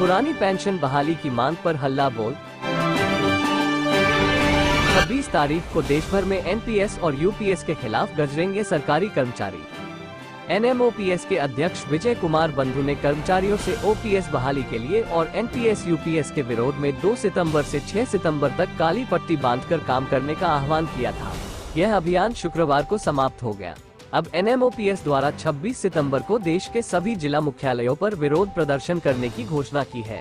पुरानी पेंशन बहाली की मांग पर हल्ला बोल। 26 तारीख को देश भर में एनपीएस और यूपीएस के खिलाफ गरजेंगे सरकारी कर्मचारी। एनएमओपीएस के अध्यक्ष विजय कुमार बंधु ने कर्मचारियों से ओपीएस बहाली के लिए और एनपीएस यूपीएस के विरोध में 2 सितंबर से 6 सितंबर तक काली पट्टी बांधकर काम करने का आह्वान किया था। यह अभियान शुक्रवार को समाप्त हो गया। अब एनएमओपीएस द्वारा 26 सितंबर को देश के सभी जिला मुख्यालयों पर विरोध प्रदर्शन करने की घोषणा की है।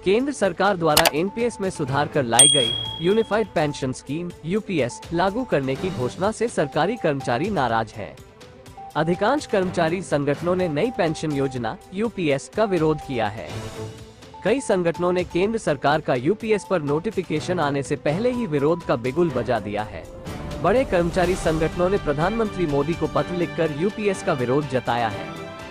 केंद्र सरकार द्वारा एनपीएस में सुधार कर लाई गई यूनिफाइड पेंशन स्कीम यूपीएस लागू करने की घोषणा से सरकारी कर्मचारी नाराज हैं। अधिकांश कर्मचारी संगठनों ने नई पेंशन योजना यूपीएस का विरोध किया है। कई संगठनों ने केंद्र सरकार का यूपीएस पर नोटिफिकेशन आने से पहले ही विरोध का बिगुल बजा दिया है। बड़े कर्मचारी संगठनों ने प्रधानमंत्री मोदी को पत्र लिखकर यूपीएस का विरोध जताया है।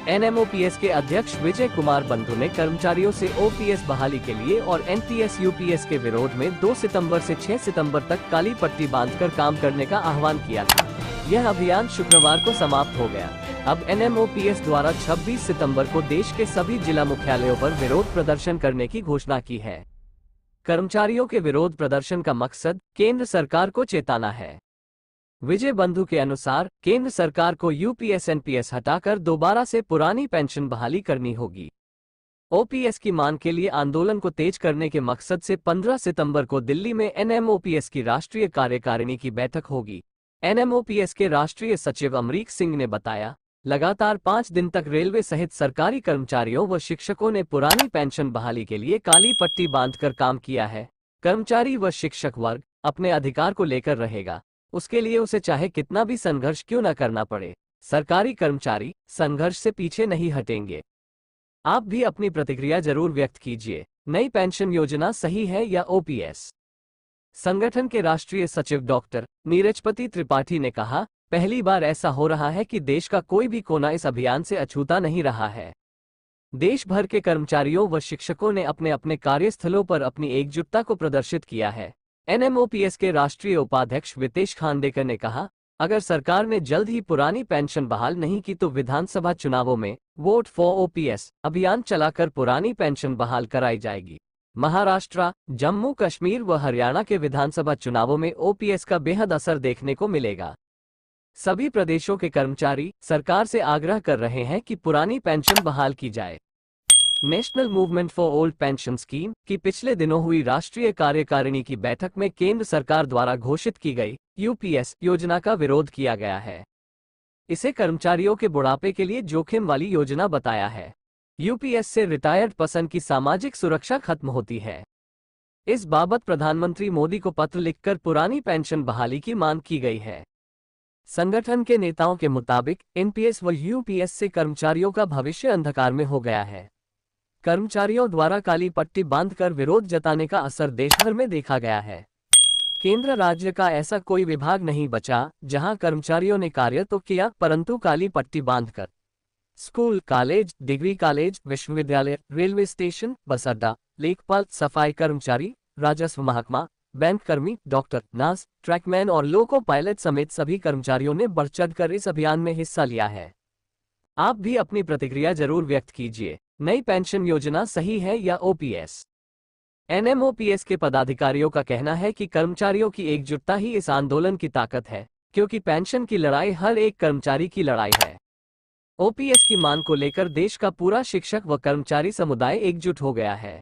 एनएमओपीएस के अध्यक्ष विजय कुमार बंधु ने कर्मचारियों से ओपीएस बहाली के लिए और एनपीएस यूपीएस के विरोध में 2 सितंबर से 6 सितंबर तक काली पट्टी बांधकर काम करने का आह्वान किया था। यह अभियान शुक्रवार को समाप्त हो गया। अब एनएमओपीएस द्वारा 26 सितंबर को देश के सभी जिला मुख्यालयों पर विरोध प्रदर्शन करने की घोषणा की है। कर्मचारियों के विरोध प्रदर्शन का मकसद केंद्र सरकार को चेताना है। विजय बंधु के अनुसार केंद्र सरकार को यूपीएस एनपीएस हटाकर दोबारा से पुरानी पेंशन बहाली करनी होगी। ओपीएस की मांग के लिए आंदोलन को तेज करने के मकसद से 15 सितंबर को दिल्ली में एनएमओपीएस की राष्ट्रीय कार्यकारिणी की बैठक होगी। एनएमओपीएस के राष्ट्रीय सचिव अमरीक सिंह ने बताया, लगातार 5 दिन तक रेलवे सहित सरकारी कर्मचारियों व शिक्षकों ने पुरानी पेंशन बहाली के लिए काली पट्टी बांधकर काम किया है। कर्मचारी व शिक्षक वर्ग अपने अधिकार को लेकर रहेगा, उसके लिए उसे चाहे कितना भी संघर्ष क्यों न करना पड़े। सरकारी कर्मचारी संघर्ष से पीछे नहीं हटेंगे। आप भी अपनी प्रतिक्रिया जरूर व्यक्त कीजिए। नई पेंशन योजना सही है या ओपीएस? संगठन के राष्ट्रीय सचिव डॉक्टर नीरजपति त्रिपाठी ने कहा, पहली बार ऐसा हो रहा है कि देश का कोई भी कोना इस अभियान से अछूता नहीं रहा है। देश भर के कर्मचारियों व शिक्षकों ने अपने अपने कार्यस्थलों पर अपनी एकजुटता को प्रदर्शित किया है। एनएमओपीएस के राष्ट्रीय उपाध्यक्ष वितेश खांडेकर ने कहा, अगर सरकार ने जल्द ही पुरानी पेंशन बहाल नहीं की तो विधानसभा चुनावों में वोट फॉर ओपीएस अभियान चलाकर पुरानी पेंशन बहाल कराई जाएगी। महाराष्ट्र, जम्मू कश्मीर व हरियाणा के विधानसभा चुनावों में ओपीएस का बेहद असर देखने को मिलेगा। सभी प्रदेशों के कर्मचारी सरकार से आग्रह कर रहे हैं कि पुरानी पेंशन बहाल की जाए। National movement for old pension scheme की पिछले दिनों हुई राष्ट्रीय कार्यकारिणी की बैठक में केंद्र सरकार द्वारा घोषित की गई यूपीएस योजना का विरोध किया गया है। इसे कर्मचारियों के बुढ़ापे के लिए जोखिम वाली योजना बताया है। यूपीएस से रिटायर्ड पर्सन की सामाजिक सुरक्षा खत्म होती है। इस बाबत प्रधानमंत्री मोदी को पत्र लिखकर पुरानी पेंशन बहाली की मांग की गई है। संगठन के नेताओं के मुताबिक एनपीएस व यूपीएस से कर्मचारियों का भविष्य अंधकार में हो गया है। कर्मचारियों द्वारा काली पट्टी बांधकर विरोध जताने का असर देश भर में देखा गया है। केंद्र राज्य का ऐसा कोई विभाग नहीं बचा जहां कर्मचारियों ने कार्य तो किया, परंतु काली पट्टी बांधकर स्कूल, कॉलेज, डिग्री कॉलेज, विश्वविद्यालय, रेलवे स्टेशन, बस अड्डा, लेखपाल, सफाई कर्मचारी, राजस्व महकमा, बैंक कर्मी, डॉक्टर, नर्स, ट्रैकमैन और लोको पायलट समेत सभी कर्मचारियों ने बढ़ चढ़कर इस अभियान में हिस्सा लिया है। आप भी अपनी प्रतिक्रिया जरूर व्यक्त कीजिए। नई पेंशन योजना सही है या ओपीएस? एनएमओपीएस के पदाधिकारियों का कहना है कि कर्मचारियों की एकजुटता ही इस आंदोलन की ताकत है, क्योंकि पेंशन की लड़ाई हर एक कर्मचारी की लड़ाई है। ओपीएस की मांग को लेकर देश का पूरा शिक्षक व कर्मचारी समुदाय एकजुट हो गया है।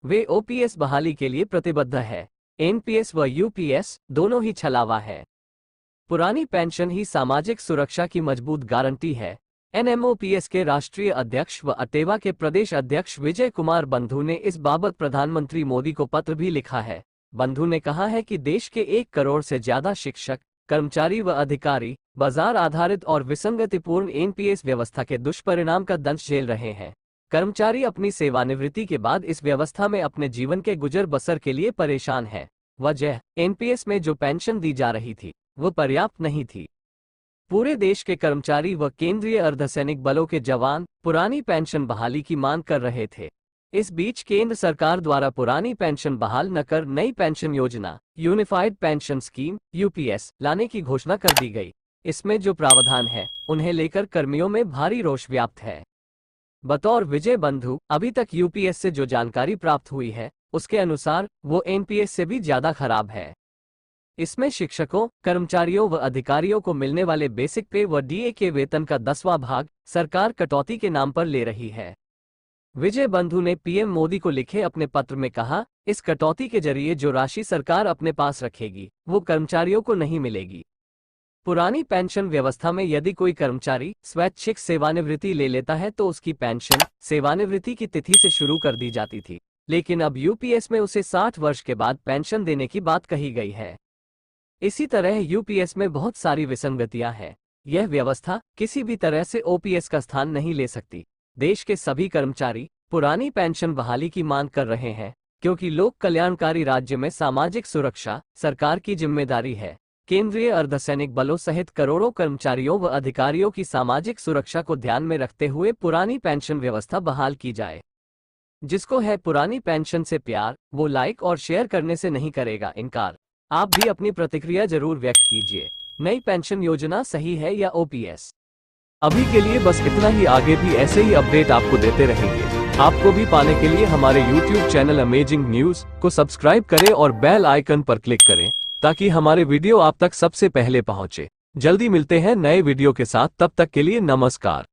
वे ओपीएस बहाली के लिए प्रतिबद्ध है। एनपीएस व यूपीएस दोनों ही छलावा है। पुरानी पेंशन ही सामाजिक सुरक्षा की मजबूत गारंटी है। एनएमओपीएस के राष्ट्रीय अध्यक्ष व अटेवा के प्रदेश अध्यक्ष विजय कुमार बंधु ने इस बाबत प्रधानमंत्री मोदी को पत्र भी लिखा है। बंधु ने कहा है कि देश के 1 करोड़ से ज्यादा शिक्षक, कर्मचारी व अधिकारी बाजार आधारित और विसंगतिपूर्ण एनपीएस व्यवस्था के दुष्परिणाम का दंश झेल रहे हैं। कर्मचारी अपनी सेवानिवृत्ति के बाद इस व्यवस्था में अपने जीवन के गुजर बसर के लिए परेशान है। वजह, एनपीएस में जो पेंशन दी जा रही थी वो पर्याप्त नहीं थी। पूरे देश के कर्मचारी व केंद्रीय अर्धसैनिक बलों के जवान पुरानी पेंशन बहाली की मांग कर रहे थे। इस बीच केंद्र सरकार द्वारा पुरानी पेंशन बहाल न कर नई पेंशन योजना यूनिफाइड पेंशन स्कीम यूपीएस लाने की घोषणा कर दी गई। इसमें जो प्रावधान है उन्हें लेकर कर्मियों में भारी रोष व्याप्त है। बतौर विजय बंधु अभी तक यूपीएस से जो जानकारी प्राप्त हुई है उसके अनुसार वो एनपीएस से भी ज्यादा खराब है। इसमें शिक्षकों, कर्मचारियों व अधिकारियों को मिलने वाले बेसिक पे व डीए के वेतन का 10वां भाग सरकार कटौती के नाम पर ले रही है। विजय बंधु ने पीएम मोदी को लिखे अपने पत्र में कहा, इस कटौती के जरिए जो राशि सरकार अपने पास रखेगी वो कर्मचारियों को नहीं मिलेगी। पुरानी पेंशन व्यवस्था में यदि कोई कर्मचारी स्वैच्छिक सेवानिवृत्ति ले लेता है तो उसकी पेंशन सेवानिवृत्ति की तिथि से शुरू कर दी जाती थी, लेकिन अब यूपीएस में उसे 60 वर्ष के बाद पेंशन देने की बात कही गई है। इसी तरह यूपीएस में बहुत सारी विसंगतियां हैं। यह व्यवस्था किसी भी तरह से ओपीएस का स्थान नहीं ले सकती। देश के सभी कर्मचारी पुरानी पेंशन बहाली की मांग कर रहे हैं, क्योंकि लोक कल्याणकारी राज्य में सामाजिक सुरक्षा सरकार की जिम्मेदारी है। केंद्रीय अर्धसैनिक बलों सहित करोड़ों कर्मचारियों व अधिकारियों की सामाजिक सुरक्षा को ध्यान में रखते हुए पुरानी पेंशन व्यवस्था बहाल की जाए। जिसको है पुरानी पेंशन से प्यार, वो लाइक और शेयर करने से नहीं करेगा इनकार। आप भी अपनी प्रतिक्रिया जरूर व्यक्त कीजिए। नई पेंशन योजना सही है या ओपीएस? अभी के लिए बस इतना ही। आगे भी ऐसे ही अपडेट आपको देते रहेंगे। आपको भी पाने के लिए हमारे YouTube चैनल अमेजिंग न्यूज को सब्सक्राइब करें और बेल आइकन पर क्लिक करें ताकि हमारे वीडियो आप तक सबसे पहले पहुंचे। जल्दी मिलते हैं नए वीडियो के साथ, तब तक के लिए नमस्कार।